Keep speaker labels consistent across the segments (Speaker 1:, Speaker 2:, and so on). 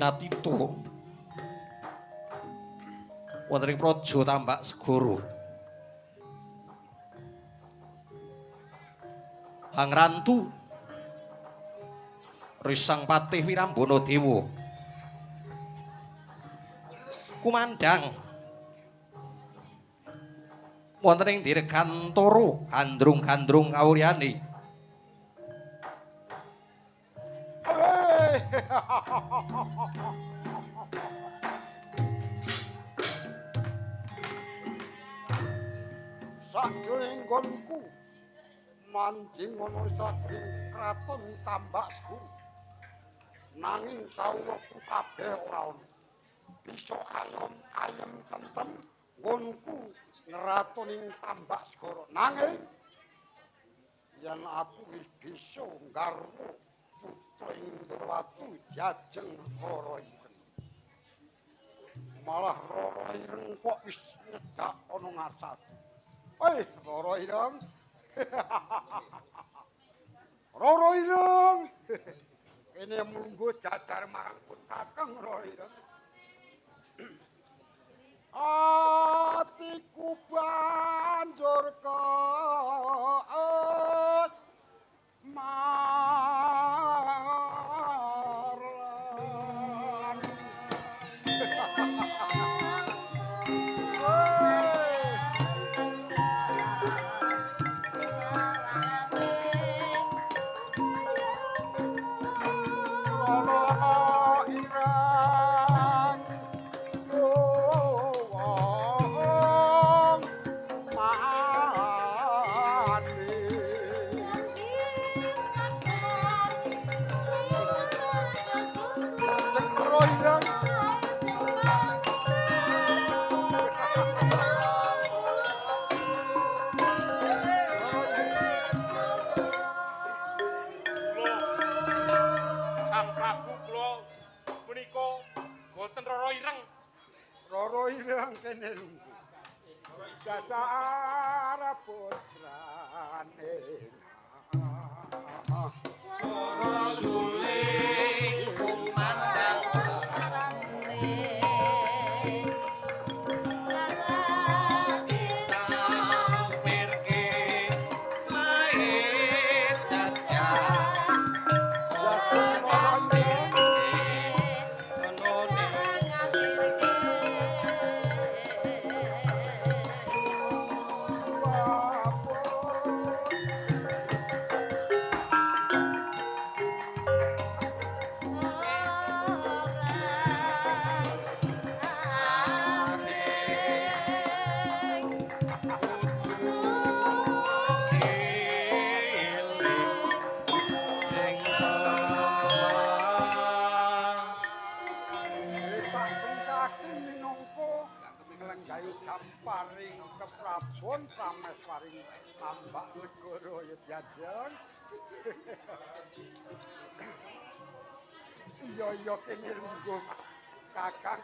Speaker 1: Sinatito wonten ing praja Tambak Segara Hangrantu Risang Patih Wirambana Dewa kumandhang wonten ing Dirgantara gandrung-gandrung kawuryane
Speaker 2: Sakjroning nggonku manjing ana saking kraton Tambak Segara nanging kawulaku kabeh ora ana bisa ayem tentrem nggonku ngratoning Tambak Segara nanging yen aku wis bisa nggarwa putra Indrawatu jajeng Rara Ireng malah Rara Ireng kok wis nyegak ana ngarsaku Rara Ireng Rara Ireng kene munggo jadar marang Kakang Rara Ireng atiku banjur kaes marang Rara Ireng kene lungguh dasar putrane
Speaker 1: Swara suling kumandhang sarane disampirke mahe jajah
Speaker 2: paring keprabon prameswaring Tambak Segara ya jajeng iya kene lungguh Kakang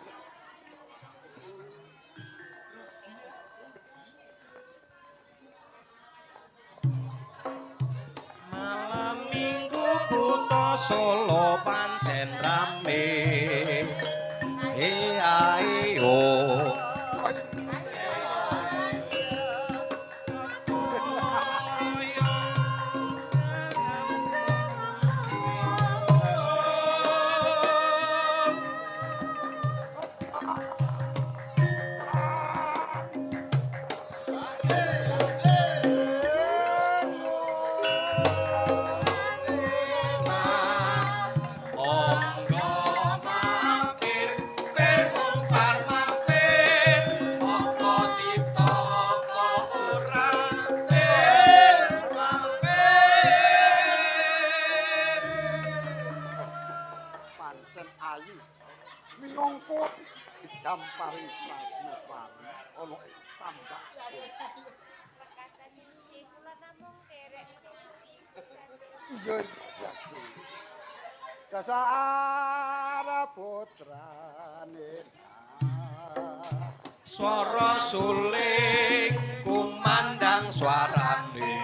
Speaker 1: malam minggu kutha Solo pancen rame ayo
Speaker 2: minangka didampari prameswari ana ing Tambak iya dasar putrane
Speaker 1: swara suling kumandhang swarane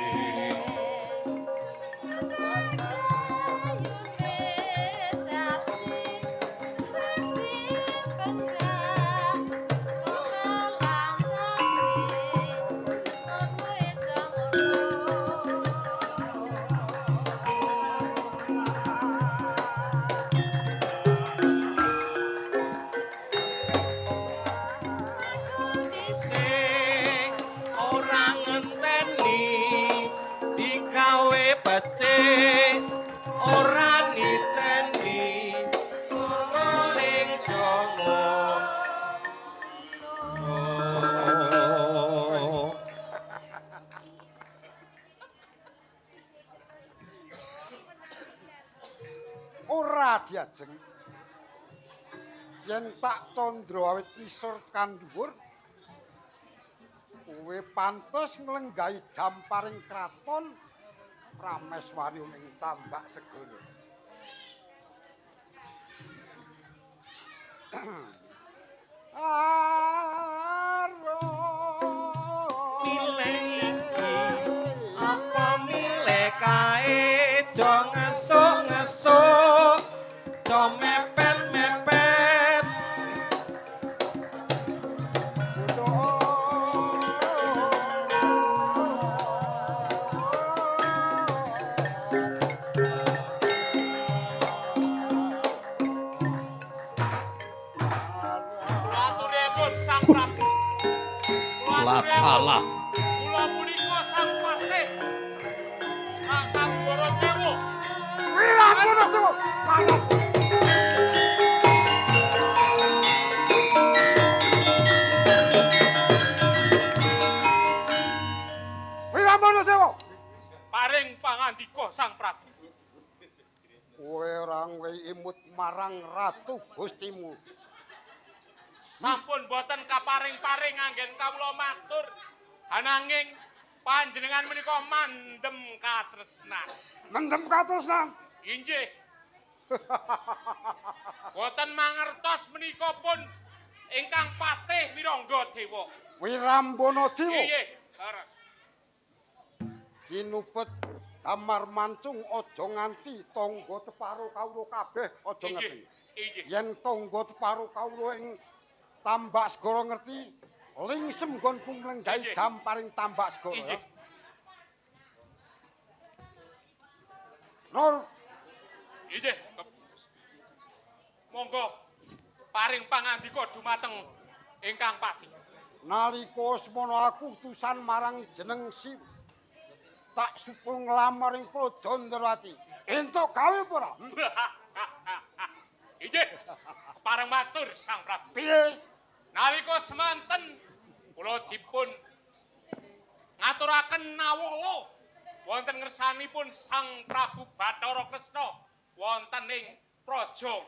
Speaker 2: Ajeng. Yen tak tandra awit ngisor tekan dhuwur, kowe pantes nglenggahi damparing kraton Prameswari ing Tambak Segara.
Speaker 1: Milih iki apa milih kae jo ngesuk-ngesuk jo mepet-mepet
Speaker 3: Aturipun Sang Prabu.
Speaker 1: Lakalah
Speaker 3: Kula punika Sang Patih. Raka Baradewa.
Speaker 2: Wirabana Dewa. Wirabana Dewa.
Speaker 3: Paring pangandika Sang Prabu.
Speaker 2: Kowe ora imut marang ratu Gustimu.
Speaker 3: Sampun boten kaparing-paring anggen kawula matur. Ananging panjenengan menika mandhem katresnan.
Speaker 2: Mendem katresnan.
Speaker 3: Inggih. Boten mangertos menika pun ingkang Patih Wirangga Dewa.
Speaker 2: Wirambana Dewa.
Speaker 3: Nggih, leres.
Speaker 2: Kinupet Damar Mancung aja nganti tangga teparo kawula kabeh aja ngerti.
Speaker 3: Inggih.
Speaker 2: Yen tangga teparo kawula ing Tambak Segara ngerti, lingsem nggonku nglenggahi
Speaker 3: Inggih.
Speaker 2: damparing Tambak Segara.
Speaker 3: Inggih.
Speaker 2: Nur,
Speaker 3: Inggih. Monggo paring pangandika dumateng ingkang Patih.
Speaker 2: nalika semana aku utusan marang jeneng si tak supo nglamar ing Praja Ndrawati. Entuk gawe apa ora?
Speaker 3: Inggih. Pareng matur Sang Prabu.
Speaker 2: Piye?
Speaker 3: Nalika semanten kula dipun ngaturaken nawala wonten ngersanipun Sang Prabu Bathara Kresna wonten ing Praja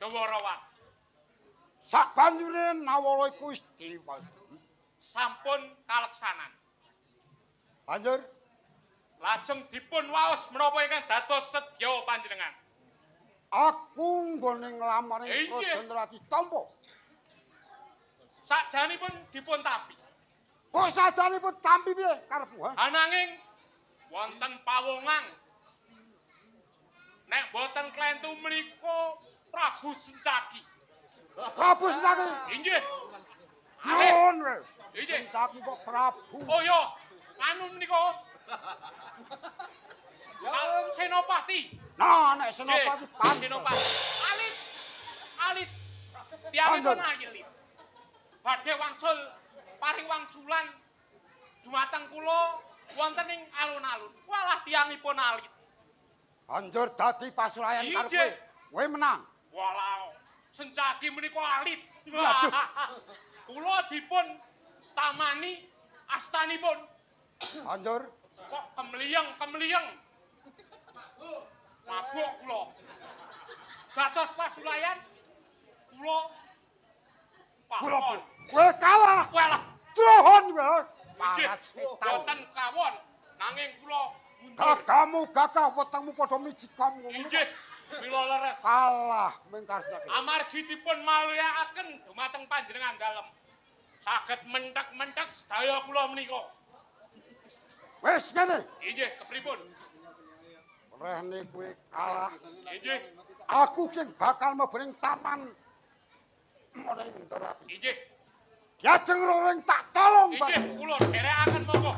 Speaker 3: Dwarawati.
Speaker 2: Sabanjure nawala iku wis
Speaker 3: Sampun kaleksanan.
Speaker 2: banjur
Speaker 3: Lajeng dipun waos menapa ingkang dados sedya panjenengan.
Speaker 2: aku nggone nglamar ing
Speaker 3: Inggih.
Speaker 2: Praja Ndrawati tampa.
Speaker 3: Sakjanipun dipun tampi.
Speaker 2: Kok sadanipun tampi piye karepmu, ha?
Speaker 3: Ananging wonten pawongan nek boten klentu menika Prabu Sencaki.
Speaker 2: Prabu Sentaki.
Speaker 3: Inggih.
Speaker 2: Nuwun wis.
Speaker 3: Inggih.
Speaker 2: Sentaki kok Prabu.
Speaker 3: Oh ya, anu menika. Senopati.
Speaker 2: Nah, nek
Speaker 3: Nggih,
Speaker 2: Senopati pantes.
Speaker 3: Senopati. Alit. Alit. Piyambakipun alit. Badhe wangsul paring wangsulan dumateng kula wonten ing alun-alun. Walah tiyangipun alit.
Speaker 2: Banjur dadi pasurayan
Speaker 3: Inggih.
Speaker 2: karep kowe. Kowe menang.
Speaker 3: Walah, Sencaki menika alit.
Speaker 2: Waduh.
Speaker 3: Kula dipun tamani astanipun.
Speaker 2: Banjur
Speaker 3: Kok kemliyeng. Mabuk kula. Dados pasulayan kula
Speaker 2: kula
Speaker 3: pawon.
Speaker 2: kowe kalah.
Speaker 3: Walah,
Speaker 2: Trohon kowe.
Speaker 3: inggih,
Speaker 2: Parat setan.
Speaker 3: boten kawon nanging kula mundur.
Speaker 2: Gagamu gagah wetengmu padha miji kamu.
Speaker 3: Inggih, mila leres.
Speaker 2: Kalah mengkarsake.
Speaker 3: Amargi dipun malihakaken dumateng panjenengan dalem. Saged mentek-mentek sedaya kula menika.
Speaker 2: Wis ngene.
Speaker 3: Inggih, kepripun?
Speaker 2: Rene kowe kalah.
Speaker 3: Inggih,
Speaker 2: Aku sing bakal mlebu taman Ning Ndrawati.
Speaker 3: inggih,
Speaker 2: Lajeng roring tak colong, Pak.
Speaker 3: inggih, kula derekaken monggo.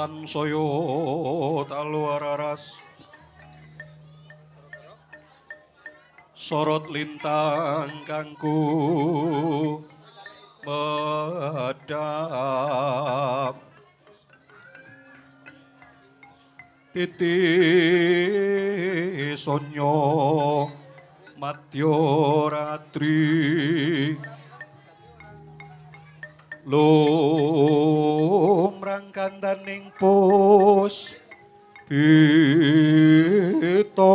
Speaker 1: sansaya talwararas sorot lintang kangku medhap piti sonya madya ratri lumrang kandaning pus pito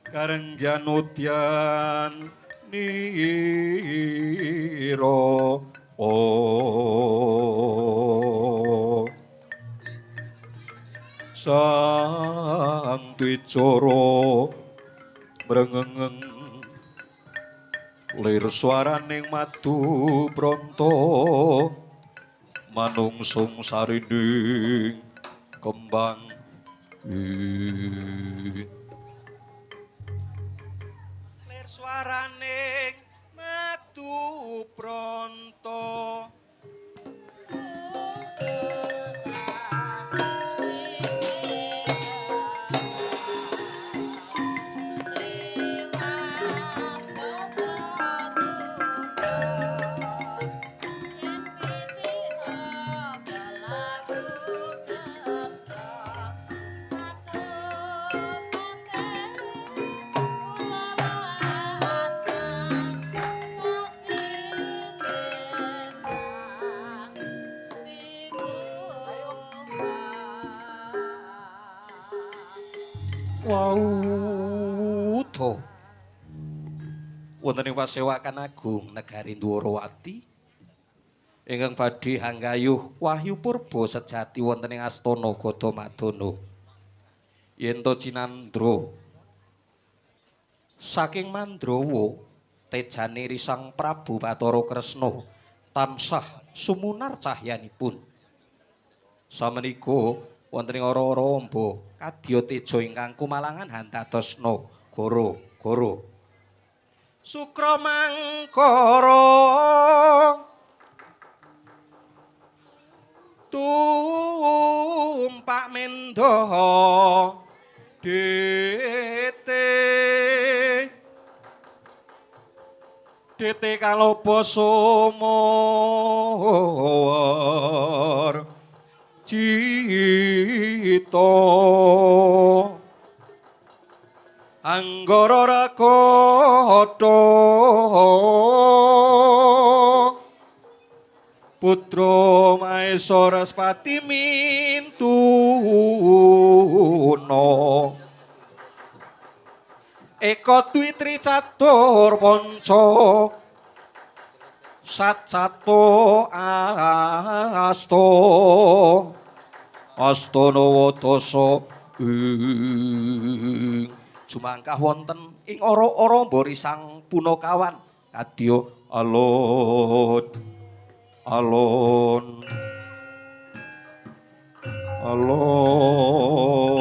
Speaker 1: karenggan udyan nira sang dwicara mrengeng lir swaraning madu branta manungsung sarinding kembang lir swaraning madu branta wauda wonten ing pasewakan agung negari Dwarawati ingkang badhe hanggayuh wahyu purba sejati wonten ing astana Gadamadana yen to Cinandra saking Mandrawa tejane Risang Prabu Bathara Kresna tansah sumunar cahyanipun samenika wonten ing ora-ora amba kadya teja ingkang kumalangan handadosna gara-gara Sukra Mangkara tumpak mendha dete kaloba sumawar cita anggara rakata putra Maesaraswati mintuna eka dwitri catur panca satsato astana wadasa ing jumangkah wonten ing ora-ora Risang Punakawan kadya alon alon alon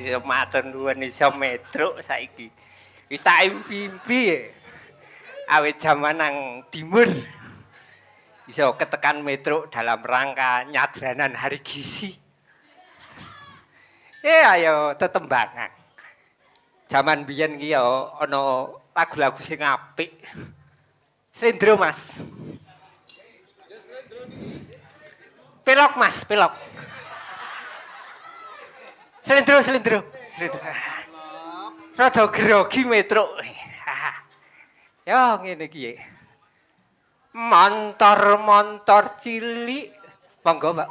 Speaker 4: Ya matur nuwun iso metruk saiki. Wis tak impi-impi. Awit jaman nang timur. Iso ketekan metruk dalam rangka nyadranan hari gizi. Ayo tetembangan. Jaman biyen ki ya ana lagu-lagu sing apik. Slendro, Mas. Pelok, Mas, pelok. Slendro. Rada grogi metruk. Ya ngene iki. Montor cilik. Monggo, Pak.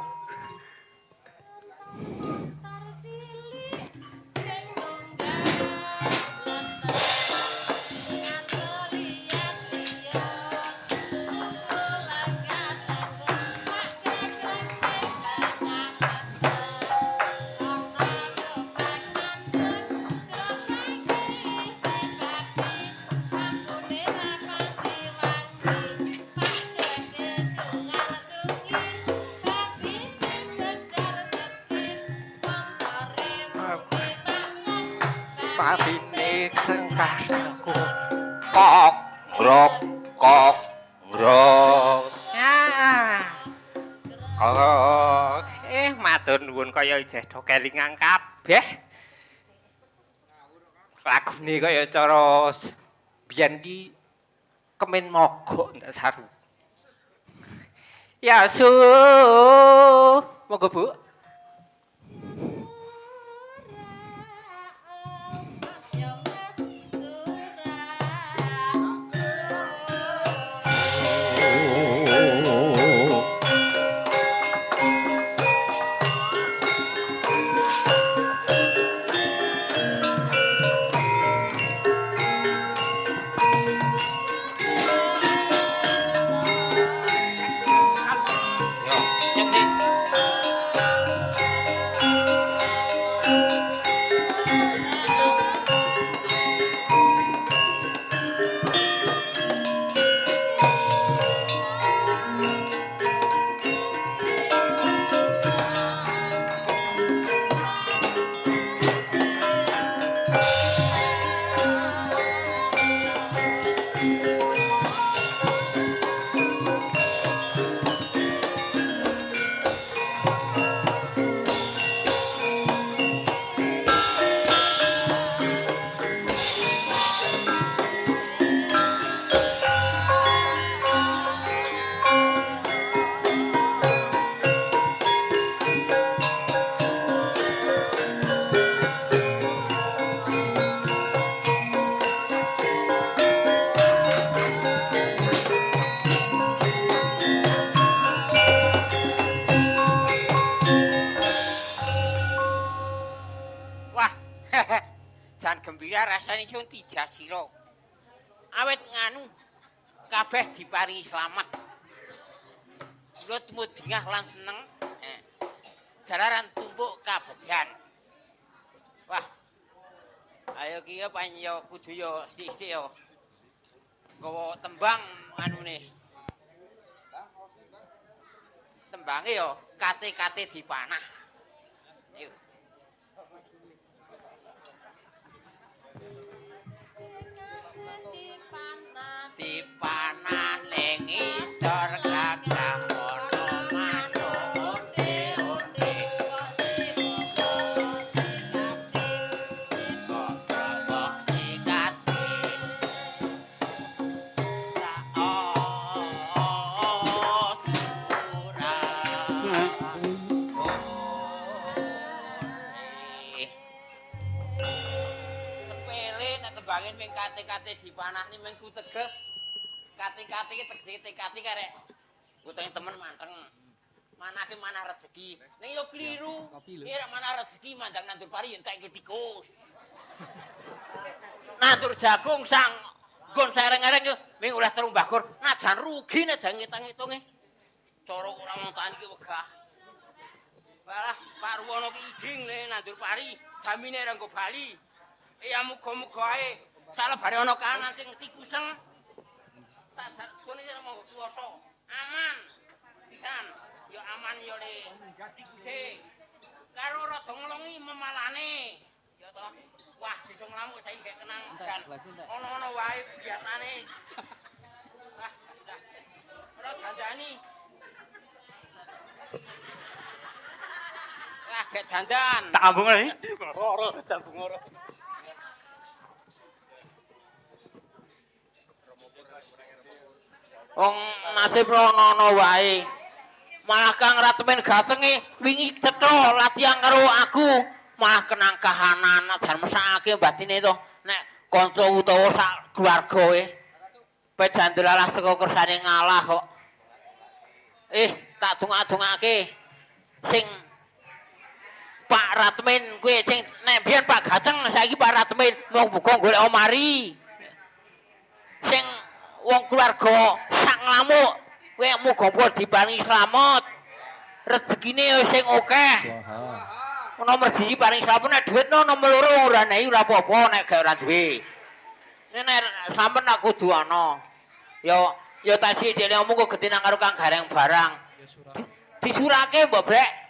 Speaker 4: Pabine sengkar sengkuk kok grok. Kok matur nuwun kaya ijeh do kelingan kabeh. Lagune kaya cara biyen ki kemen mogok ndak saru. Ya su. Monggo Bu. Jan gembira rasane sun dijasira. Awit nganu kabeh diparingi slamet. Kula tumut dingah lan seneng. Jararan tumpuk kabejan. Wah. Ayo ki ya pancen ya kudu ya sithik ya. Gawa tembang anune. Tembange ya kate-kate dipanah. Ayo. Dipanah ning isor gagah ana manuk onde-onde kok sikate sepele nek tembangin ming kate-kate dipanah ni mengku teges kate-kate iki tegese tekati karek utang temen manteng manake manah rezeki ning yo kliru nek manah rezeki mandang nandur pari entek iki tikus nandur jagung sang nggon sereng-ereng yo ming oleh 3 bagor najan rugi nek dang ngitung-ngitunge cara ora ngontani iki wegah walah Pak Ruwono ki iding le nandur pari jamine ora nggo bali ya muga-muga ae salebare ana kanan sing tikuseng tak sakone mau kuwasa aman pisan ya aman ya le tikuse karo rada nglongi memalane ngamuk saiki gek kenang jan. Ono-ono wae biasane. Ora dandani. Wah, gek dandan.
Speaker 3: Tak ambung lagi.
Speaker 4: Ora tambung ora. Wong nasib ono-ono wae. Malah Kang Ratemen Gatenge wingi cetha latihan karo aku, malah kenang kahanan jan mesake batine to. Nek kanca utawa sak keluargae pejandelalah saka kersane ngalah kok. Tak dongak-dongake sing Pak Ratemen kuwi sing nek biyen Pak Gaceng saiki Pak Ratemen wong buka golek omari. Sing wong keluarga sak ngamuk kowe muga-muga diparingi slamet. Rezekine sing akeh. Nomor 1 paring sampun nek dhuwit nomor 2 ora nehi ora apa-apa nek gak ora duwe. Nek sampean aku kudu ana. Ya tak sik dene omong kok gedhe nang karo Kang Gareng barang. Disurake mbok Brek.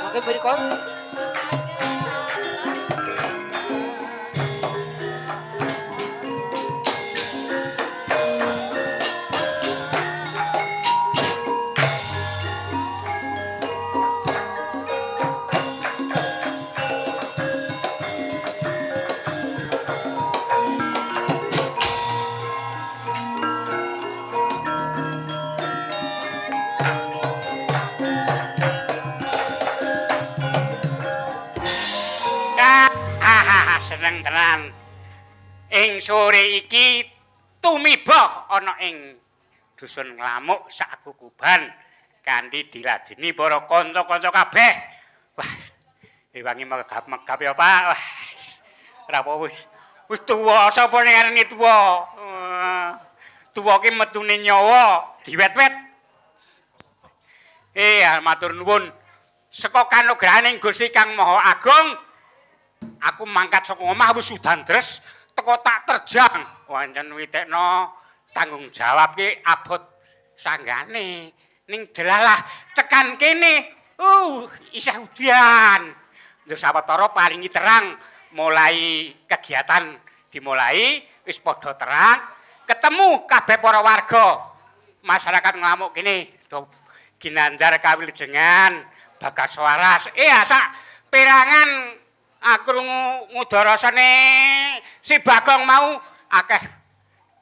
Speaker 4: Mangke mriko
Speaker 3: Seneng tenan. Ing sore iki tumiba ana ing dusun Nglamuk sak Kukuban kanthi diladeni para kanca-kanca kabeh. Wah, wangi megap-megap ya, Pak. Wah. Ora apa wis tuwa, sapa ning arene tuwa? Tuwa ki metune nyawa, diwet-wet. Matur nuwun. Saka kanugrahaning Gusti Kang Maha Agung, aku mangkat saka omah wis udan dres teko tak terjang. Wancen witekno tanggung jawab ki abot sanggane. Ning delalah tekan kene. Isih udan. Ndur sawetara paringi terang mulai kegiatan dimulai wis padha terang ketemu kabeh para warga masyarakat Nglamuk kene do ginanjar kawilujengan bagas waras. Sak perangan krungu ngudarasane si Bagong mau akeh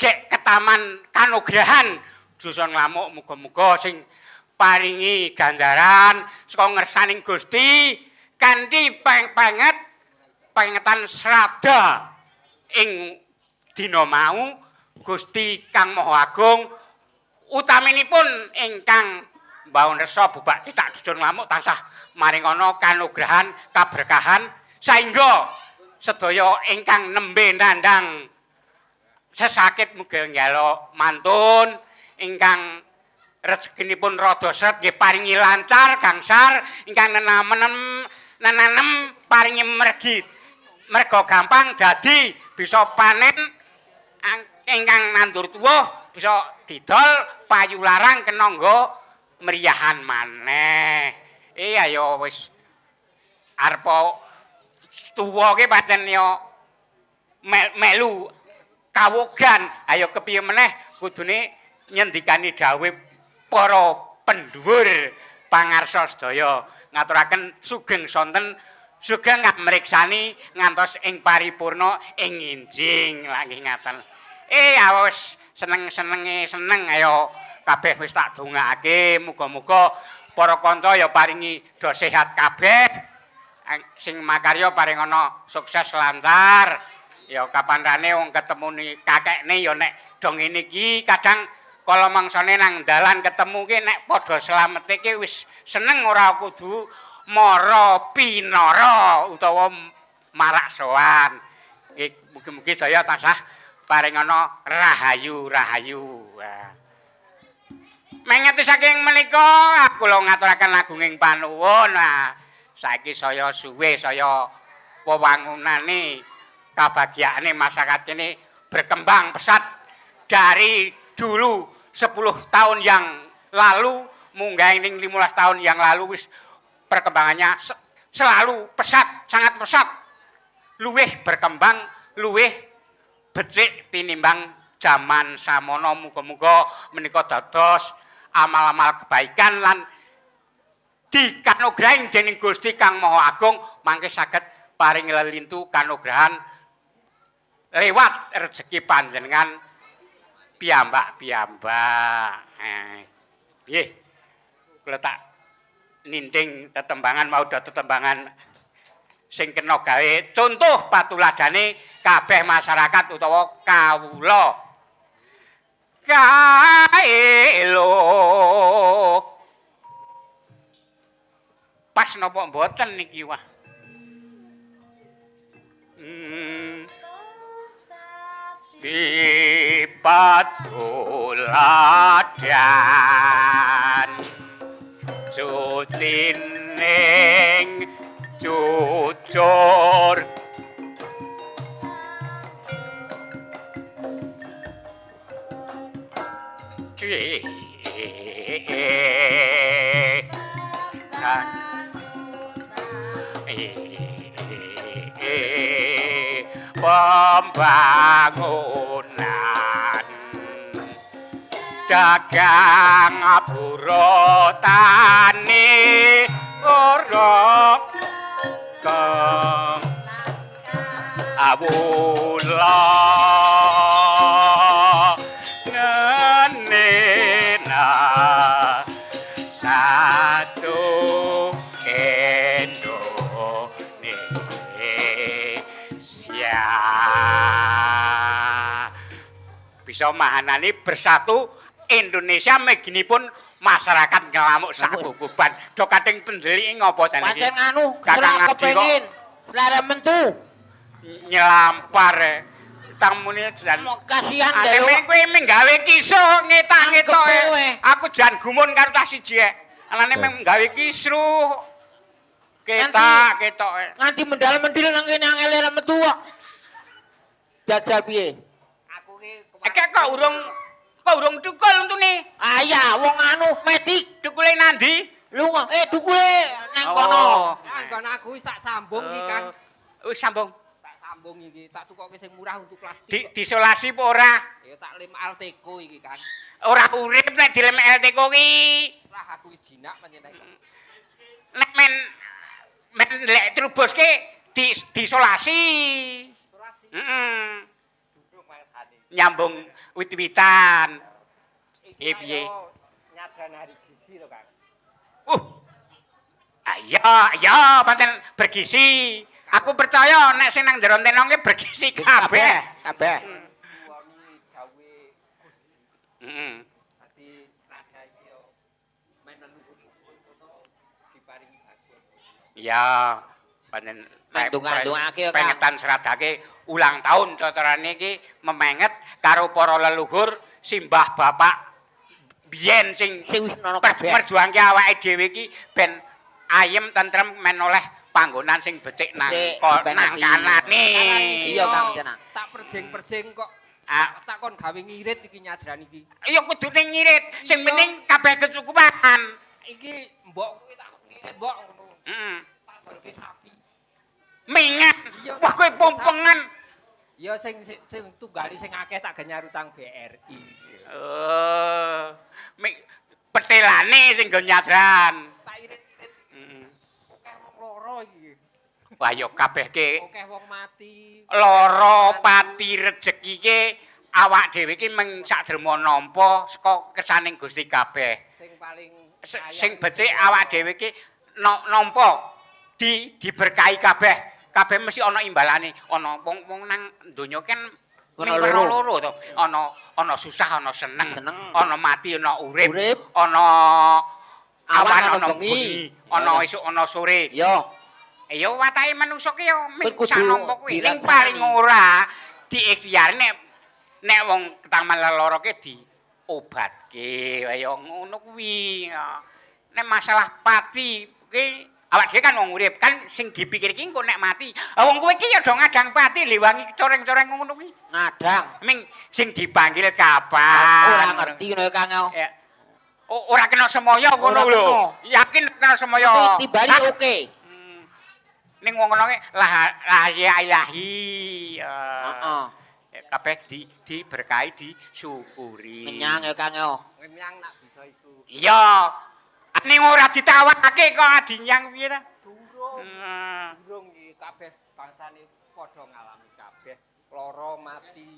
Speaker 3: gek ketaman kanugrahan dusun Nglamuk, muga-muga sing paringi ganjaran saka ngersaning Gusti kanthi pengetan srada ing dina mau Gusti Kang Maha Agung utaminipun ingkang mbaun resa bubak cithak dusun Nglamuk tansah maringana kanugrahan kaberkahan saengga sedaya ingkang nembe nandhang sesakit muga njaluk mantun ingkang rezekinipun rada sret nggih paringi lancar gangsar ingkang nenanem paringi mergi merga gampang dadi bisa panen ingkang nandur tuwuh bisa didol payu larang kena nggo meriahan maneh. Ya wis arep tuwa ki pancen ya melu kawogan. Ayo kepiye meneh kudune nyendikani dawuh para pendhuwur pangarsa sedaya ngaturaken sugeng sonten sugeng ngamriksani ngantos ing paripurna ing injing lagi ngaten. Awis seneng-senenge seneng ayo kabeh wis tak dongakake muga-muga para kanca ya paringi do sehat kabeh. Sing makarya paring ana sukses lancar. Ya kapanrane wong ketemuni kakekne ya nek do ngene iki kadang kala mangsane nang dalan ketemu ki nek padha slamete ki wis seneng ora kudu mara pinara utawa marak sowan. Mugi-mugi daya tansah paring ana rahayu-rahayu. Mengeti saking menika kula ngaturaken agunging panuwun. Saiki saya suwe saya wewangunane kabagyakane masyarakat kene berkembang pesat dari dulu 10 tahun yang lalu munggah ning 15 tahun yang lalu wis perkembangannya selalu pesat, sangat pesat. Luwih berkembang, luwih becik tinimbang jaman samono. Muga-muga menika dados amal-amal kebaikan lan dikanugrahi dening Gusti Kang Maha Agung mangke saged paring lelintu kanugrahan lewat rezeki panjenengan piyambak-piyambak. Nggih. Kula tak ninding tetembangan mau tetembangan sing kena gawe contoh patuladane kabeh masyarakat utawa kawula. Kaelo. Pas napa mboten niki wah. Di patuladan sutining jujur pembangunan dagang pura tani ora kang awula ngenena satu Indonesia bisa mahanani bersatu Indonesia meginipun masyarakat ngelamuk sak bukuban do kadang pendelik ngopo saniki
Speaker 4: pancen anu
Speaker 3: kakang
Speaker 4: ora kepengin selera mentu
Speaker 3: nyelampar tamune jan
Speaker 4: kasihan
Speaker 3: dhewe
Speaker 4: dhewe
Speaker 3: kowe menggawe kisruh ngetak-ngetok aku jan gumun karo tas siji anane menggawe kisruh ketok
Speaker 4: nganti mendal-mendil nang kene angel metu kok jajal piye
Speaker 3: aku ki kok urung tukul untune
Speaker 4: iya wong anu medik
Speaker 3: tukule nandi
Speaker 4: lunga dukule nang kono
Speaker 5: Anggon aku wis tak sambung iki Kang
Speaker 3: wis sambung
Speaker 5: tak sambung iki tak tukoke sing murah untuk plastik
Speaker 3: disolasi apa ora
Speaker 5: ya tak lem Alteco iki Kang
Speaker 3: ora urip nek dilem Alteco ki
Speaker 5: lah aku wis jinak pancen
Speaker 3: nek men lek trubus ki disolasi heeh nyambung wit-witan piye
Speaker 5: nyadran hari gizi lho Kang
Speaker 3: iya pancen bergizi aku percaya nek sing nang jero tenong ki bergizi kabeh
Speaker 4: kabeh
Speaker 5: wani gawe Gusti dadi raga iki yo men leluhur diparingi bagus
Speaker 3: iya pancen
Speaker 4: ndongake
Speaker 3: pengetan seradake ulang tahun cocorane iki memenget karo para leluhur simbah bapak biyen sing
Speaker 4: wis ana kabeh
Speaker 3: perjuangke awake dhewe iki ben ayem tentrem men oleh panggonan sing becik nang kanane
Speaker 4: iya Kang Jenang
Speaker 5: tak perjeng-perjeng kok tak kon gawe ngirit iki nyadran iki
Speaker 3: ya kudune ngirit sing penting kabeh kecukupan
Speaker 5: iki mbok kuwi tak ngirit mbok ngono
Speaker 3: heeh
Speaker 5: tak balke sapi
Speaker 3: mingat wah kowe pompengan
Speaker 5: ya sing tunggali sing akeh tak genyar utang BRI
Speaker 3: petelane sing go nyadran
Speaker 5: tak irit-irit akeh wong loro iki
Speaker 3: Wah ya kabeh ke
Speaker 5: Akeh wong mati.
Speaker 3: lara pati rejeki ke awak dhewe ki mung sadrema nampa saka kersaning Gusti kabeh.
Speaker 5: Sing paling
Speaker 3: Sing becik awak dhewe ki nampa diberkahi kabeh. Kabeh mesti ana imbalane. Ana wong nang donya kan
Speaker 4: Ana
Speaker 3: ming
Speaker 4: loro.
Speaker 3: loro to. Ana susah, ana seneng.
Speaker 4: Seneng.
Speaker 3: Ana mati, ana urip.
Speaker 4: Urip.
Speaker 3: Ana
Speaker 4: Awan,
Speaker 3: awan,
Speaker 4: ana
Speaker 3: ana
Speaker 4: bengi.
Speaker 3: bengi. Ana esuk, ana sore.
Speaker 4: Yo,
Speaker 3: Ya watake manungsa ki ya ming
Speaker 4: kudu
Speaker 3: sanompo kuwi. Ning
Speaker 4: dilaksanani.
Speaker 3: paling ora diikhtiar nek wong ketaman lara ki diobatke kaya ngono kuwi. Nek masalah pati ki awak dhewe kan wong urip kan sing dipikir ki engko nek mati. Wong kowe ki ya do ngadang pati liwangi coreng-coreng ngono kuwi.
Speaker 4: ngadang.
Speaker 3: Ming sing dipanggil kapan.
Speaker 4: Ora ngerti ngono Kang.
Speaker 3: Ya. Ora kena semoyo ngono
Speaker 4: Ora
Speaker 3: lho.
Speaker 4: kena.
Speaker 3: Yakin kena semoyo.
Speaker 4: Tapi tibane
Speaker 3: Hah?
Speaker 4: oke.
Speaker 3: Ning wong ngono ki rahasia ilahi.
Speaker 4: Heeh.
Speaker 3: Kabeh diberkahi disyukuri.
Speaker 4: Kenyang ya Kang yo.
Speaker 5: Ngenyang nak bisa iku.
Speaker 3: Iya. Ning ora ditawake kok adinyang piye ta?
Speaker 5: Durung. Durung iki kabeh bangsane padha ngalami kabeh. Lara mati.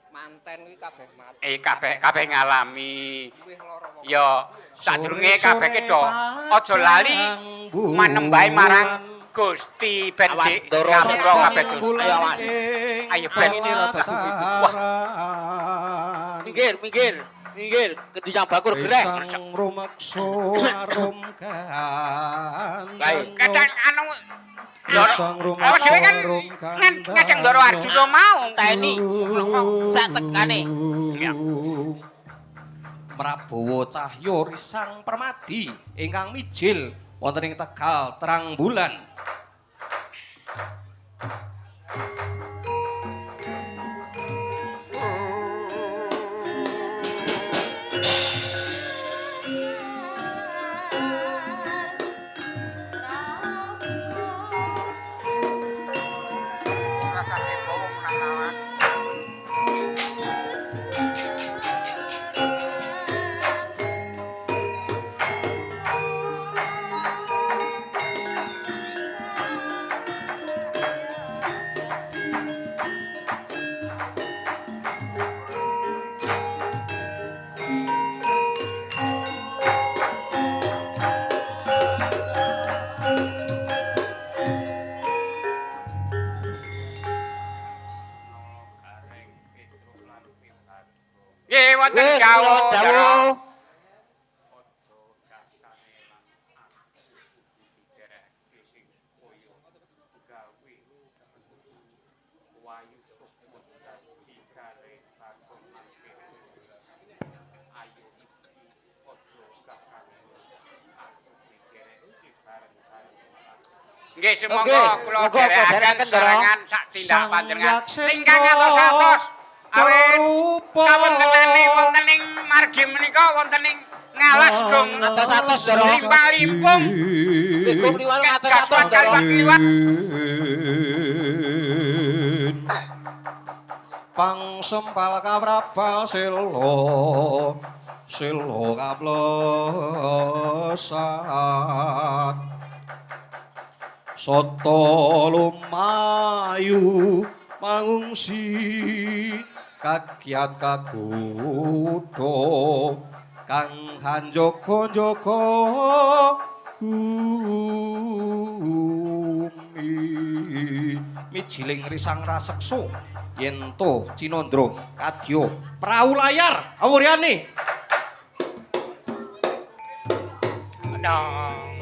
Speaker 5: Manten kuwi kabeh mati.
Speaker 3: Kabeh ngalami.
Speaker 5: Kuwi lara wong.
Speaker 3: Ya sadurunge kabeh ki do aja lali manembahe marang Gusti ben
Speaker 4: Awas,
Speaker 3: dik
Speaker 4: ndoro.
Speaker 3: ngapura kabeh Gusti.
Speaker 4: Ayo awas.
Speaker 3: Ayo ben
Speaker 5: ini rada suwi-suwi.
Speaker 3: Wah.
Speaker 4: Minggir, minggir. Minggir, kedujang bakur gereh.
Speaker 1: Sang rumaksa arum
Speaker 4: Baik.
Speaker 3: Kadang anu
Speaker 1: Sang
Speaker 3: Awak
Speaker 1: rumaksa
Speaker 3: dhewe kan
Speaker 1: arum
Speaker 3: ngajeng Ndoro Arjuna mau.
Speaker 4: Teni. Sak tekane.
Speaker 3: Ya.
Speaker 1: Prabowo Cahya Risang Permadi ingkang mijil wonten ing Tegal terang bulan.
Speaker 3: Rasane bawa menang Nggih wonten
Speaker 4: Wis
Speaker 3: dawuh.
Speaker 4: kula dawuh.
Speaker 3: Nggih semonggo
Speaker 4: Nggih,
Speaker 3: kula
Speaker 4: monggo kula
Speaker 3: dherekaken
Speaker 4: dherekaken, Ndoro.
Speaker 3: serangan sak tindak
Speaker 1: Sang
Speaker 3: panjenengan.
Speaker 1: Yaksendra
Speaker 3: Ingkang atos-atos awit
Speaker 1: Karupa
Speaker 3: kawontenane wonten ing margi menika wonten ing ngalas gong
Speaker 4: Atos-atos, Ndoro.
Speaker 3: limpah-limpung
Speaker 4: Bego liwat atos-atos,
Speaker 3: Gaswan
Speaker 4: Ndoro.
Speaker 3: kaliwat-kaliwat.
Speaker 1: Pangsempal kaprabal selo selo kaplesan soto lumayu mangungsi kakiat kakudo kang hanjoko-joko mijiling risang rasekso yento cinondro kadya prau layar awuryane
Speaker 3: Dong.